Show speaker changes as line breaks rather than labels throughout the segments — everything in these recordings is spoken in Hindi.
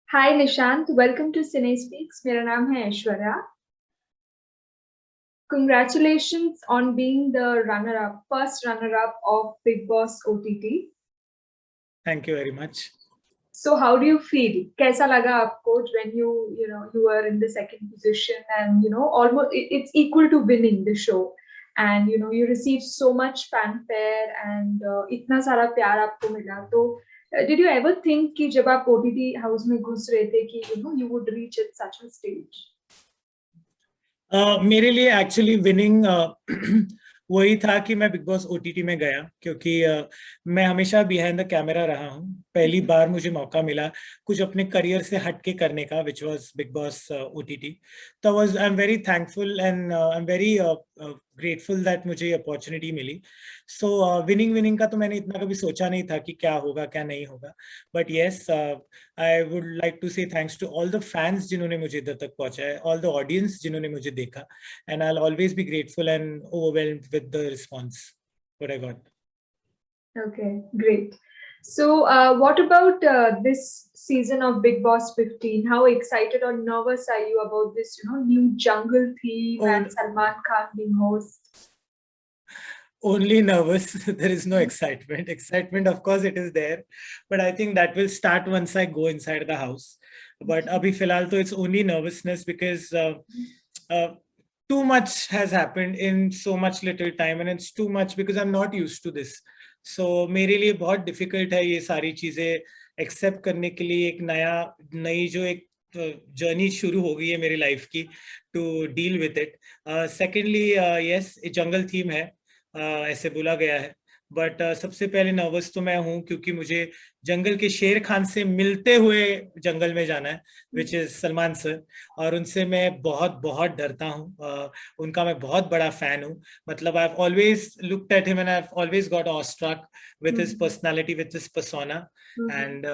Hi Nishant, welcome to Cine Speaks. मेरा नाम है Aishwarya. Congratulations on being the runner-up, first runner-up of Big Boss OTT.
Thank you very much.
So how do you feel? कैसा लगा आपको when you were in the second position and almost it's equal to winning the show and you received so much fanfare and इतना सारा प्यार आपको मिला तो did you ever think कि जब आप OTT house में घुस रहे थे कि you would reach at such a stage?
मेरे लिए एक्चुअली विनिंग वही था कि मैं बिग बॉस ओटीटी में गया, क्योंकि मैं हमेशा बिहाइंड द कैमरा रहा हूँ। पहली बार मुझे मौका मिला कुछ अपने करियर से हटके करने का, which was Bigg Boss OTT. तो I am very thankful and I am very grateful that मुझे ये अपॉर्चुनिटी मिली। सो विनिंग का तो मैंने इतना कभी सोचा नहीं था कि क्या होगा क्या नहीं होगा। But yes, I would like to say thanks to all the fans जिन्होंने मुझे इधर तक पहुंचाया, ऑल द ऑडियंस जिन्होंने मुझे देखा, and I'll always be grateful and overwhelmed with the response what I got.
Okay, great. So, what about this season of Big Boss 15? How excited or nervous are you about this, new jungle theme and Salman Khan being host?
Only nervous. There is no excitement. Excitement, of course, it is there, but I think that will start once I go inside the house. But abhi filhal to it's only nervousness because too much has happened in so much little time, and it's too much because I'm not used to this. So मेरे लिए बहुत difficult है ये सारी चीजें accept करने के लिए। एक नई जो एक जर्नी शुरू हो गई है मेरी लाइफ की, to deal with it. Secondly, yes, jungle theme है, ऐसे बोला गया है। बट सबसे पहले नर्वस तो मैं हूँ क्योंकि मुझे जंगल के शेर खान से मिलते हुए जंगल में जाना है, विच इज सलमान सर। और उनसे मैं बहुत बहुत डरता हूँ। उनका मैं बहुत बड़ा फैन हूँ। मतलब I have always looked at him and I have always got awestruck with his personality, with his persona. And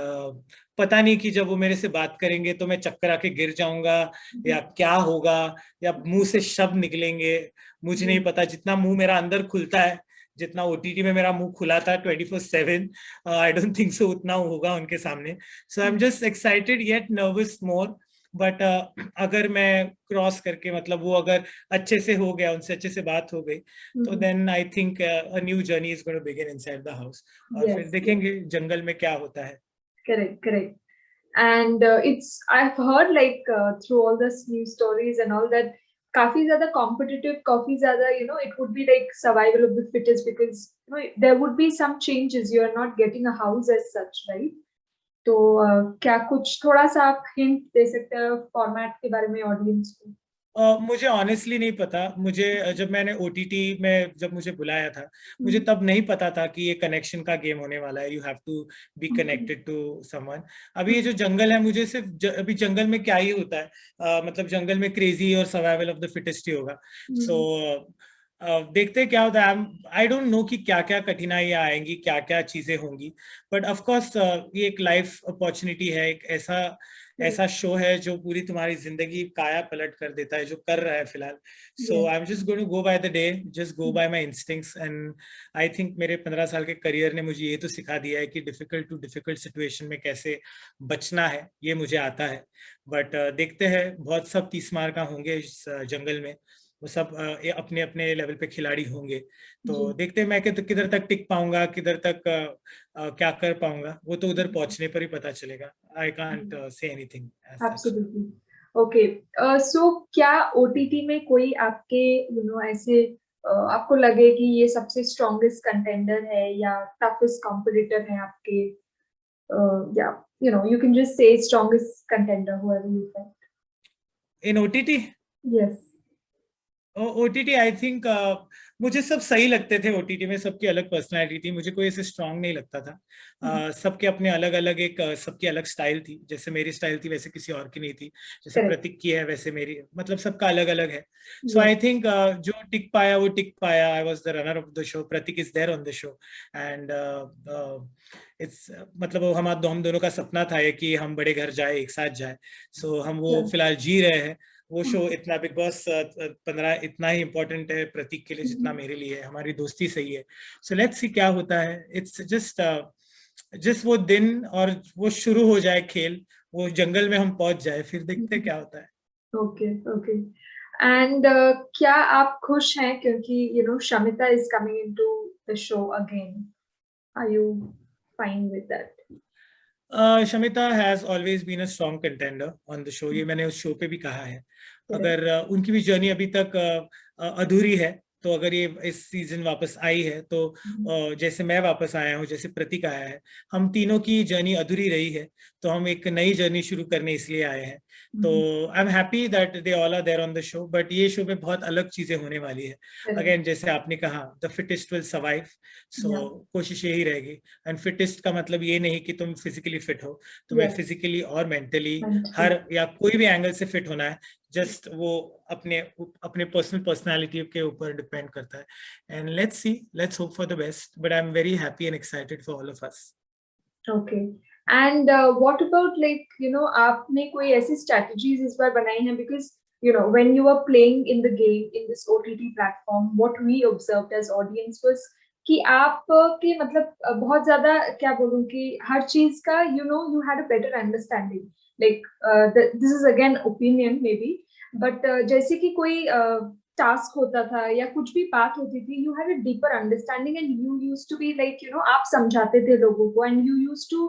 पता नहीं कि जब वो मेरे से बात करेंगे तो मैं चक्कर आके गिर जाऊंगा या क्या होगा, या मुंह से शब्द निकलेंगे, मुझे नहीं पता। जितना मुंह मेरा अंदर खुलता है, जितना ओटीटी में मेरा मुंह खुला था 24/7, आई डोंट थिंक सो उतना होगा उनके सामने। So I am just excited yet nervous more. But अगर मैं क्रॉस करके, मतलब वो अगर अच्छे से हो गया, उनसे अच्छे से बात हो गई, तो then I think a new journey is going to begin inside the house. और फिर देखेंगे जंगल में क्या होता है।
Correct. And I've heard like through all this news stories and all that, काफी ज्यादा competitive, काफी ज्यादा, it would be like survival of the fittest because there would be some changes. You are not getting a house as such, right? तो क्या कुछ थोड़ा सा आप हिंट दे सकते हैं फॉर्मेट के बारे में ऑडियंस को?
मुझे ऑनेस्टली नहीं पता। मुझे जब मैंने ओटीटी में जब मुझे बुलाया था, मुझे तब नहीं पता था कि ये कनेक्शन का गेम होने वाला है। You have to be connected to someone. अभी ये जो जंगल है, मुझे सिर्फ अभी जंगल में क्या ही होता है, मतलब जंगल में क्रेजी और सर्वाइवल ऑफ द फिटेस्ट ही होगा। सो देखते हैं क्या होता है। आई डोंट नो कि क्या क्या कठिनाइयां आएंगी, क्या क्या चीजें होंगी। बट ऑफकोर्स ये एक लाइफ अपॉर्चुनिटी है, एक ऐसा शो है जो पूरी तुम्हारी जिंदगी काया पलट कर देता है, जो कर रहा है फिलहाल। So I am just going to go by the day, just go by my instincts. And I think मेरे 15 साल के करियर ने मुझे ये तो सिखा दिया है कि डिफिकल्ट टू डिफिकल्ट सिचुएशन में कैसे बचना है, ये मुझे आता है। बट देखते हैं, बहुत सब 30 मार का होंगे इस जंगल में। वो सब अपने अपने लेवल पे खिलाड़ी होंगे। तो देखते हैं मैं किधर तक टिक पाऊंगा, किधर तक क्या कर पाऊंगा, वो तो उधर पहुंचने पर ही पता चलेगा। I can't say anything as such.
Absolutely. Okay, so क्या ओटीटी में कोई आपके ऐसे आपको लगे कि ये सबसे स्ट्रॉन्गेस्ट कंटेंडर है या टफेस्ट कॉम्पिटिटर है आपके, या you can just say strongest contender, whoever you think
in OTT?
yes.
OTT I think मुझे सब सही लगते थे। ओटीटी में सबकी अलग पर्सनालिटी थी, मुझे कोई ऐसे स्ट्रांग नहीं लगता था। सबके अपने अलग अलग एक सबकी अलग स्टाइल थी। जैसे मेरी स्टाइल थी वैसे किसी और की नहीं थी। जैसे प्रतीक की है वैसे मेरी, मतलब सबका अलग अलग है। सो आई थिंक जो टिक पाया वो टिक पाया। I was the runner of the show, Prateek is there on the show. And it's मतलब हम दोनों का सपना था ये कि हम बड़े घर जाए, एक साथ जाए। सो हम वो फिलहाल जी रहे हैं। वो शो इतना, बिग बॉस 15 इतना ही इम्पोर्टेंट है प्रतीक के लिए जितना मेरे लिए है। हमारी दोस्ती सही है। सो लेट्स सी क्या होता है। इट्स जस्ट जिस वो दिन और वो शुरू हो जाए खेल, वो जंगल में हम पहुंच जाए, फिर देखते क्या होता है।
Okay okay. एंड क्या आप खुश हैं क्योंकि Shamita is coming into the show again? Are you fine with that?
Shamita has always been a strong contender on the show, ये मैंने उस शो पे भी कहा है।
Correct.
अगर उनकी भी जर्नी अभी तक अधूरी है, तो अगर ये इस सीजन वापस आई है तो जैसे मैं वापस आया हूँ, जैसे प्रतीक आया है, हम तीनों की जर्नी अधूरी रही है, तो हम एक नई जर्नी शुरू करने इसलिए आए हैं। तो I am happy that they all are there on the show, but ये शो में बहुत अलग चीजें होने वाली है।
Correct.
अगेन जैसे आपने कहा, the fittest will survive, so
Yeah.
कोशिश यही रहेगी। एंड फिटेस्ट का मतलब ये नहीं कि तुम फिजिकली फिट हो, तुम्हें
Yes.
फिजिकली और मेंटली
Mentally.
हर या कोई भी एंगल से फिट होना है। जस्ट वो अपने अपने पर्सनल पर्सनालिटी के ऊपर डिपेंड करता है। And let's see, let's hope for the best, but I am very happy and excited for all of us.
Okay. And what about आपने कोई ऐसी strategies इस बार बनाई हैं? Because when you were playing in the game in this OTT platform, what we observed as audience was कि आप के मतलब बहुत ज्यादा क्या बोलूं कि हर चीज का you had a better understanding. Like this is again opinion maybe, but जैसे कि कोई टास्क होता था या कुछ भी बात होती थी, you had a deeper understanding and you used to be like आप समझाते थे लोगों को and you used to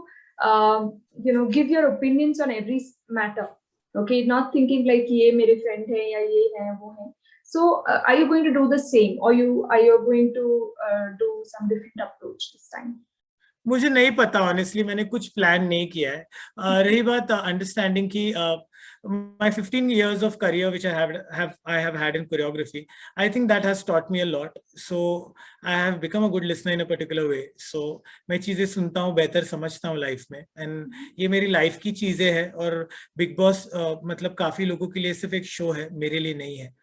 give your opinions on every matter. Okay, not thinking like ये मेरे friend है या ये है वो है. So are you going to do the same, or are you going to do some different approach this time?
मुझे नहीं पता ऑनेस्टली, मैंने कुछ प्लान नहीं किया है। रही बात अंडरस्टैंडिंग की, my 15 years of career which I have had in choreography, I think that has taught me a lot. So I have become a good listener in a particular way. So मैं चीजें सुनता हूँ, बेहतर समझता हूँ लाइफ में, एंड ये मेरी लाइफ की चीजें हैं। और बिग बॉस मतलब काफी लोगों के लिए सिर्फ एक शो है, मेरे लिए नहीं है।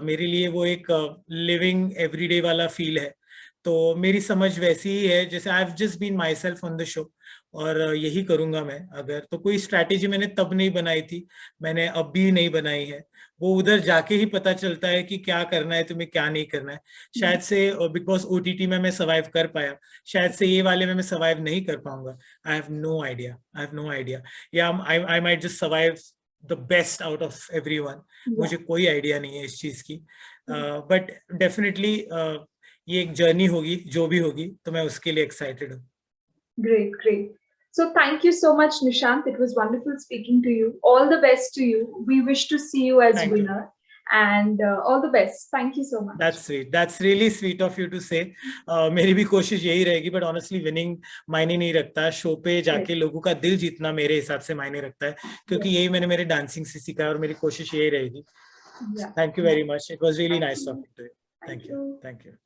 मेरे लिए वो एक लिविंग एवरीडे वाला फील है। तो मेरी समझ वैसी ही है जैसे I have just been myself on the show, और यही करूंगा मैं। अगर तो कोई स्ट्रैटेजी मैंने तब नहीं बनाई थी, मैंने अब भी नहीं बनाई है। वो उधर जाके ही पता चलता है कि क्या करना है तुम्हें, क्या नहीं करना है। शायद से बिग बॉस OTT में मैं सर्वाइव कर पाया, शायद से ये वाले में मैं सर्वाइव नहीं कर पाऊंगा। I have no idea, I have no idea. या I might just survive the best out of everyone. मुझे कोई आइडिया नहीं है इस चीज की, बट डेफिनेटली ये एक जर्नी होगी, जो भी होगी, तो मैं उसके लिए एक्साइटेड हूँ।
Great, great. So thank you so much, Nishant. It was wonderful speaking to you. All the best to you. We wish to see you as
Thank
winner. And all the best. Thank you so much.
That's sweet. That's really sweet of you to say. मेरी भी कोशिश यही रहेगी, बट ऑनेस्टली विनिंग मायने नहीं रखता। शो पे जाके लोगों का दिल जीतना मेरे हिसाब से मायने रखता है, क्योंकि यही मैंने मेरे डांसिंग से सीखा है, और मेरी कोशिश यही रहेगी। Thank you very much. It was really nice talking to you. Thank you. Thank you.